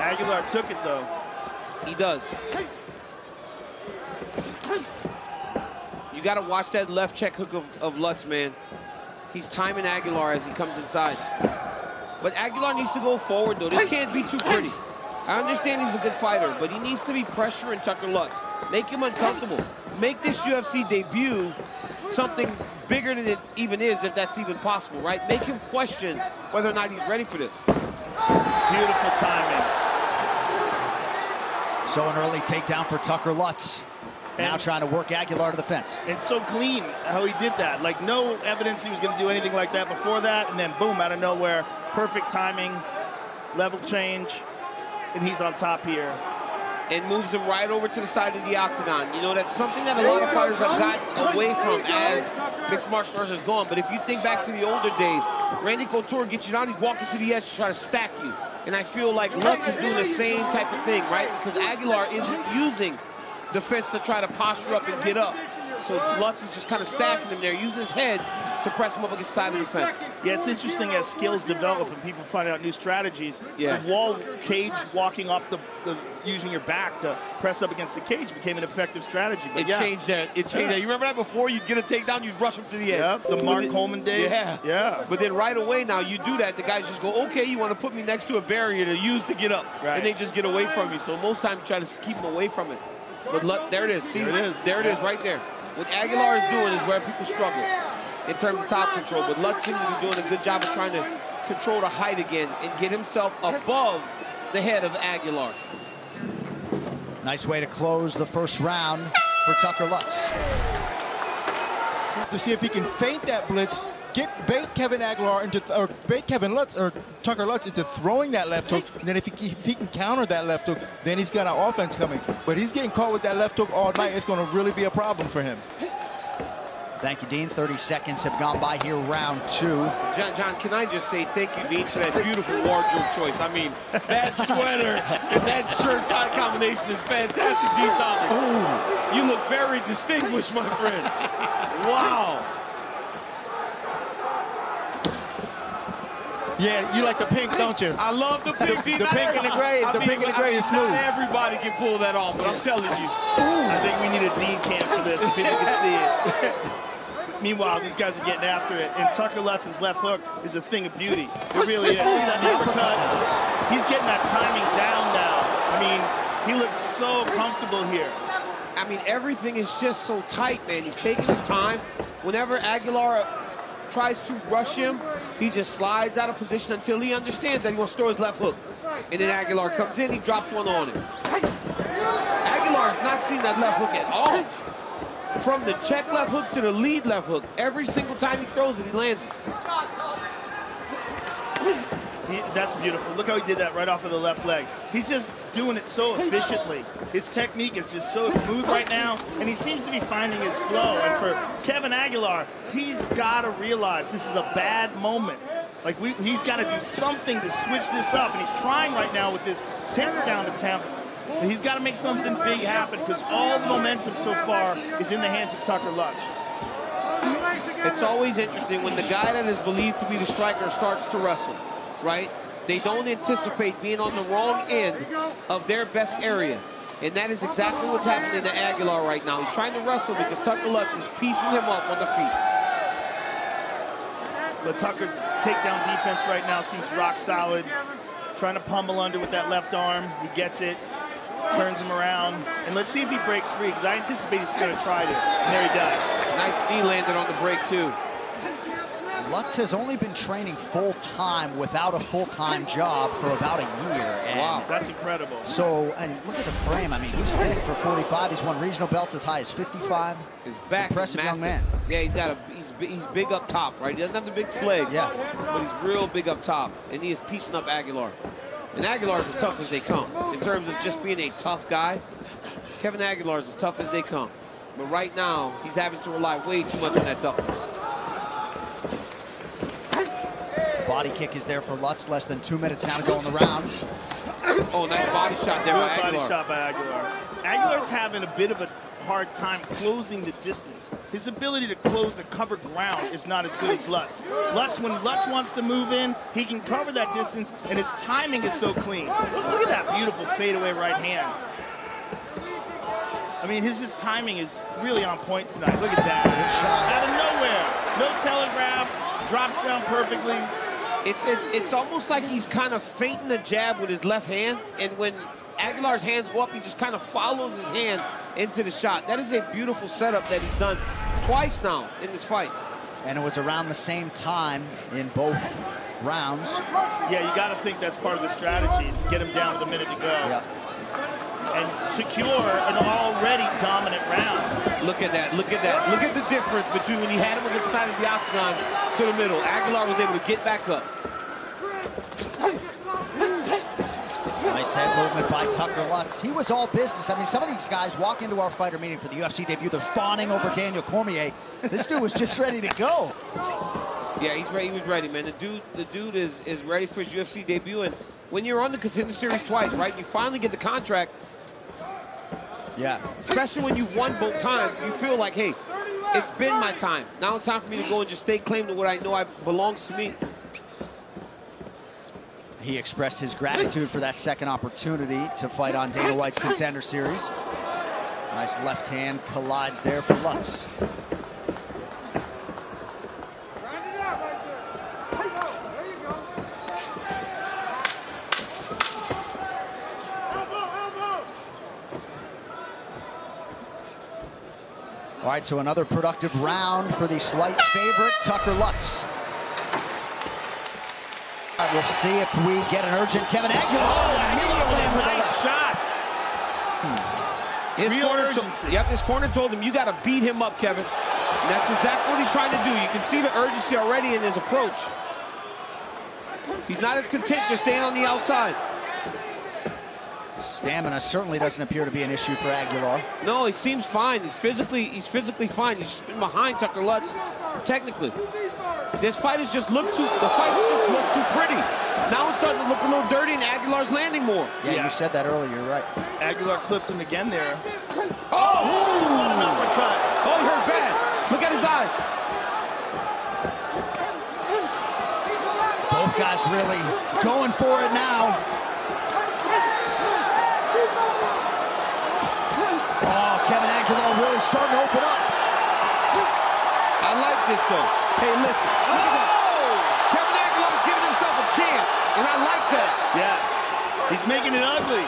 Aguilar took it, though. He does. You got to watch that left check hook of Lutz, man. He's timing Aguilar as he comes inside. But Aguilar needs to go forward, though. This can't be too pretty. I understand he's a good fighter, but he needs to be pressuring Tucker Lutz. Make him uncomfortable. Make this UFC debut something bigger than it even is, if that's even possible, right? Make him question whether or not he's ready for this. Beautiful timing. So an early takedown for Tucker Lutz. Now trying to work Aguilar to the fence. It's so clean how he did that. Like, no evidence he was going to do anything like that before that, and then boom, out of nowhere, perfect timing, level change, and he's on top here. And moves him right over to the side of the octagon. You know, that's something that a lot of fighters have gotten away from as mixed martial arts has gone. But if you think back to the older days, Randy Couture gets you down, he's walking to the edge to try to stack you. And I feel like Lutz is doing the same type of thing, right? Because Aguilar isn't using defense to try to posture up and get up. So Lutz is just kind of stacking him there, using his head to press him up against the side of the fence. Yeah, it's interesting as skills develop and people find out new strategies. Yeah. The wall cage walking up using your back to press up against the cage became an effective strategy. But it changed that. It changed that. You remember that before? You'd get a takedown, you'd rush him to the edge. Yep, the Mark Coleman days. Yeah. Yeah. But then right away now, you do that, the guys just go, okay, you want to put me next to a barrier to use to get up. Right. And they just get away from you. So most times you try to keep them away from it. But there it is. See, there it is right there. What Aguilar is doing is where people struggle in terms of top control. But Lutz seems to be doing a good job of trying to control the height again and get himself above the head of Aguilar. Nice way to close the first round for Tucker Lutz. To see if he can feint that blitz, bait Kevin Aguilar into, or bait Kevin Lutz or Tucker Lutz into throwing that left hook. And then if he can counter that left hook, then he's got an offense coming. But he's getting caught with that left hook all night. It's going to really be a problem for him. Thank you, Dean. 30 seconds have gone by here, round two. John, can I just say thank you, Dean, for that beautiful wardrobe choice. I mean, that sweater and that shirt-tie combination is fantastic, Dean Thomas. Ooh, you look very distinguished, my friend. Wow. Yeah, you like the pink, don't you? I love the pink. The pink and the gray. The pink and the gray is smooth. Not everybody can pull that off, but I'm telling you. I think we need a Dean cam for this so people can see it. Meanwhile, these guys are getting after it, and Tucker Lutz's left hook is a thing of beauty. It really is. Look at that uppercut. He's getting that timing down now. I mean, he looks so comfortable here. I mean, everything is just so tight, man. He's taking his time. Whenever Aguilar tries to rush him, he just slides out of position until he understands that he wants to throw his left hook. And then Aguilar comes in, he drops one on him. Aguilar's not seen that left hook at all. From the check left hook to the lead left hook, every single time he throws it, he lands it. That's beautiful. Look how he did that right off of the left leg. He's just doing it so efficiently. His technique is just so smooth right now, and he seems to be finding his flow. And for Kevin Aguilar, he's got to realize this is a bad moment. Like, he's got to do something to switch this up, and he's trying right now with this takedown attempt. But he's got to make something big happen because all the momentum so far is in the hands of Tucker Lutz. It's always interesting when the guy that is believed to be the striker starts to wrestle, right? They don't anticipate being on the wrong end of their best area. And that is exactly what's happening to Aguilar right now. He's trying to wrestle because Tucker Lutz is piecing him up on the feet. But Tucker's takedown defense right now seems rock solid. Trying to pummel under with that left arm. He gets it, turns him around. And let's see if he breaks free, because I anticipate he's going to try to. And there he does. Nice knee landed on the break, too. Lutz has only been training full-time without a full-time job for about a year. And wow, that's incredible. So, and look at the frame. I mean, he's thick for 45. He's won regional belts as high as 55. His back Impressive is massive. young man. Yeah, he's big up top, right? He doesn't have the big legs, yeah, but he's real big up top, and he is piecing up Aguilar. And Aguilar is as tough as they come. In terms of just being a tough guy, Kevin Aguilar is as tough as they come. But right now, he's having to rely way too much on that toughness. Body kick is there for Lutz. Less than 2 minutes now to go in the round. Oh, nice body shot there by Aguilar. Body shot by Aguilar. Aguilar's having a bit of a hard time closing the distance. His ability to close the cover ground is not as good as Lutz. When Lutz wants to move in, he can cover that distance, and his timing is so clean. Look at that beautiful fadeaway right hand. I mean, his timing is really on point tonight. Look at that. Out of nowhere. No telegraph. Drops down perfectly. It's almost like he's kind of feinting the jab with his left hand, and when Aguilar's hands go up, he just kind of follows his hand into the shot. That is a beautiful setup that he's done twice now in this fight. And it was around the same time in both rounds. Yeah, you got to think that's part of the strategy, is to get him down with a minute to go. Yep. And secure an already dominant round. Look at that, look at that. Look at the difference between when he had him against the side of the octagon to the middle. Aguilar was able to get back up. Nice head movement by Tucker Lutz. He was all business. I mean, some of these guys walk into our fighter meeting for the UFC debut, they're fawning over Daniel Cormier. This dude was just ready to go. Yeah, he's ready. He was ready, man. The dude is ready for his UFC debut. And when you're on the Contender Series twice, right, you finally get the contract. Yeah. Especially when you've won both times, you feel like, hey, it's been my time. Now it's time for me to go and just stake claim to what I know belongs to me. He expressed his gratitude for that second opportunity to fight on Dana White's Contender Series. Nice left hand collides there for Lutz. All right, so another productive round for the slight favorite, Tucker Lutz. All right, we'll see if we get an urgent Kevin Aguilar. Immediate land with a left shot. His corner told him, you got to beat him up, Kevin. And that's exactly what he's trying to do. You can see the urgency already in his approach. He's not as content just staying on the outside. Stamina certainly doesn't appear to be an issue for Aguilar. No, he seems fine. He's physically fine. He's just been behind Tucker Lutz, technically. The fight has just looked too pretty. Now it's starting to look a little dirty, and Aguilar's landing more. Yeah, you said that earlier, you're right. Aguilar clipped him again there. Oh! What an uppercut. Oh, he hurt bad. Look at his eyes. Both guys really going for it now. Oh, Kevin Aguilar really starting to open up. I like this, though. Hey, listen. Look at that. Kevin Aguilar's giving himself a chance, and I like that. Yes. He's making it ugly.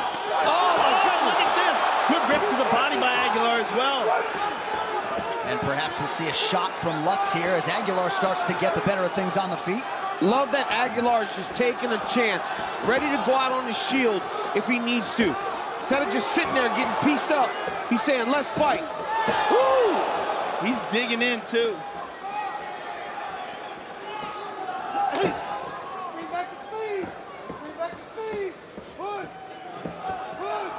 Oh, my God, look at this. Good grip to the body by Aguilar as well. And perhaps we'll see a shot from Lutz here as Aguilar starts to get the better of things on the feet. Love that Aguilar's just taking a chance, ready to go out on his shield if he needs to. Instead of just sitting there getting pieced up, he's saying, let's fight. Woo! He's digging in, too. Bring back the speed. Bring back the speed. Push. Push.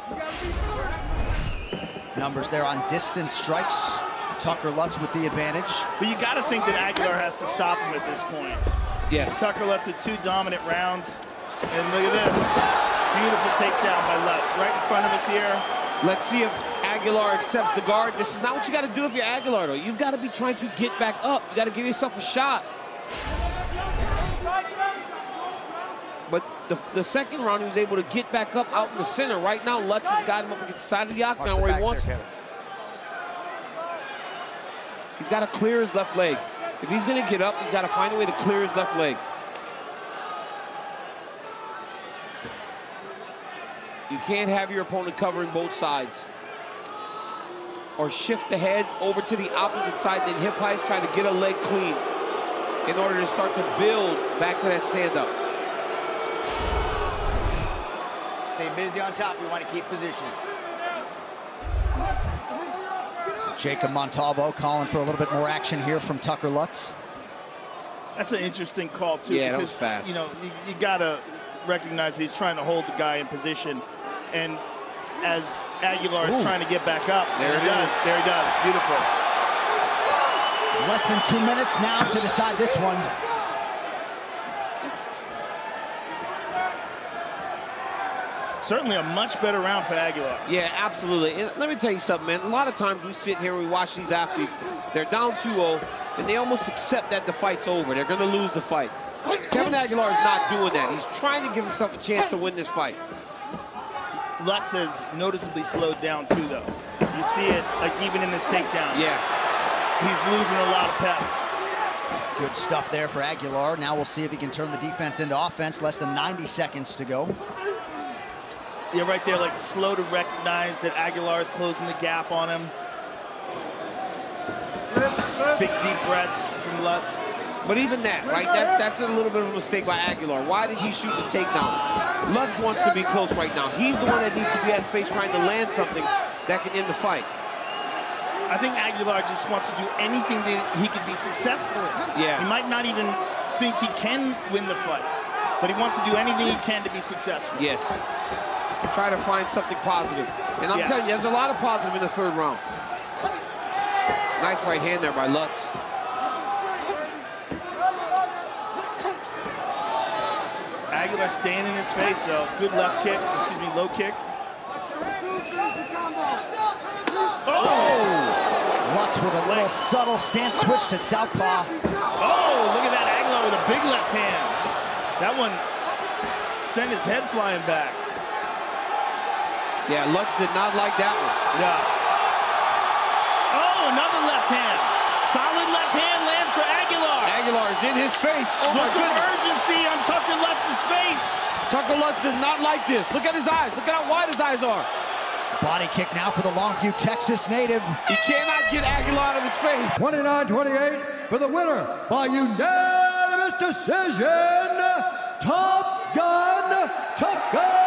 You gotta be first. Numbers there on distance strikes. Tucker Lutz with the advantage. But you got to think that Aguilar has to stop him at this point. Yes. Tucker Lutz had 2 dominant rounds. And look at this. Beautiful takedown by Lutz right in front of us here. Let's see if Aguilar accepts the guard. This is not what you got to do if you're Aguilar, though. You've got to be trying to get back up. You got to give yourself a shot. But the second round, he was able to get back up out in the center. Right now, Lutz has got him up against the side of the octagon where he wants. He's got to clear his left leg. If he's going to get up, he's got to find a way to clear his left leg. You can't have your opponent covering both sides. Or shift the head over to the opposite side, then hip highs trying to get a leg clean in order to start to build back to that stand-up. Stay busy on top. You want to keep position. Jacob Montalvo calling for a little bit more action here from Tucker Lutz. That's an interesting call, too. Yeah, that because, was fast. You know, you got to recognize he's trying to hold the guy in position. And as Aguilar is trying to get back up, there he does. There he does. Beautiful. Less than 2 minutes now to decide this one. certainly a much better round for Aguilar. Yeah, absolutely. And let me tell you something, man. A lot of times we sit here and we watch these athletes. They're down 2-0, and they almost accept that the fight's over. They're going to lose the fight. Kevin Aguilar is not doing that. He's trying to give himself a chance to win this fight. Lutz has noticeably slowed down too, though. You see it, like, even in this takedown. Yeah. He's losing a lot of pep. Good stuff there for Aguilar. Now we'll see if he can turn the defense into offense. Less than 90 seconds to go. Yeah, right there, like, slow to recognize that Aguilar is closing the gap on him. Big deep breaths from Lutz. But even that, right, that's a little bit of a mistake by Aguilar. Why did he shoot the takedown? Lutz wants to be close right now. He's the one that needs to be at space trying to land something that can end the fight. I think Aguilar just wants to do anything that he could be successful in. Yeah. He might not even think he can win the fight, but he wants to do anything he can to be successful. Yes. Try to find something positive. And I'm telling you, there's a lot of positive in the third round. Nice right hand there by Lutz. Aguilar staying in his face, though. Good left kick, excuse me, low kick. Oh! Lutz with a little subtle stance switch to southpaw. Oh, look at that, Aguilar with a big left hand. That one sent his head flying back. Yeah, Lutz did not like that one. Yeah. Oh, another left hand. Solid left hand lands for Aguilar. Aguilar is in his face. Oh, my Look goodness. at urgency on Tucker Lutz's face. Tucker Lutz does not like this. Look at his eyes. Look at how wide his eyes are. Body kick now for the Longview, Texas native. He cannot get Aguilar out of his face. 29-28 for the winner by unanimous decision, Top Gun Tucker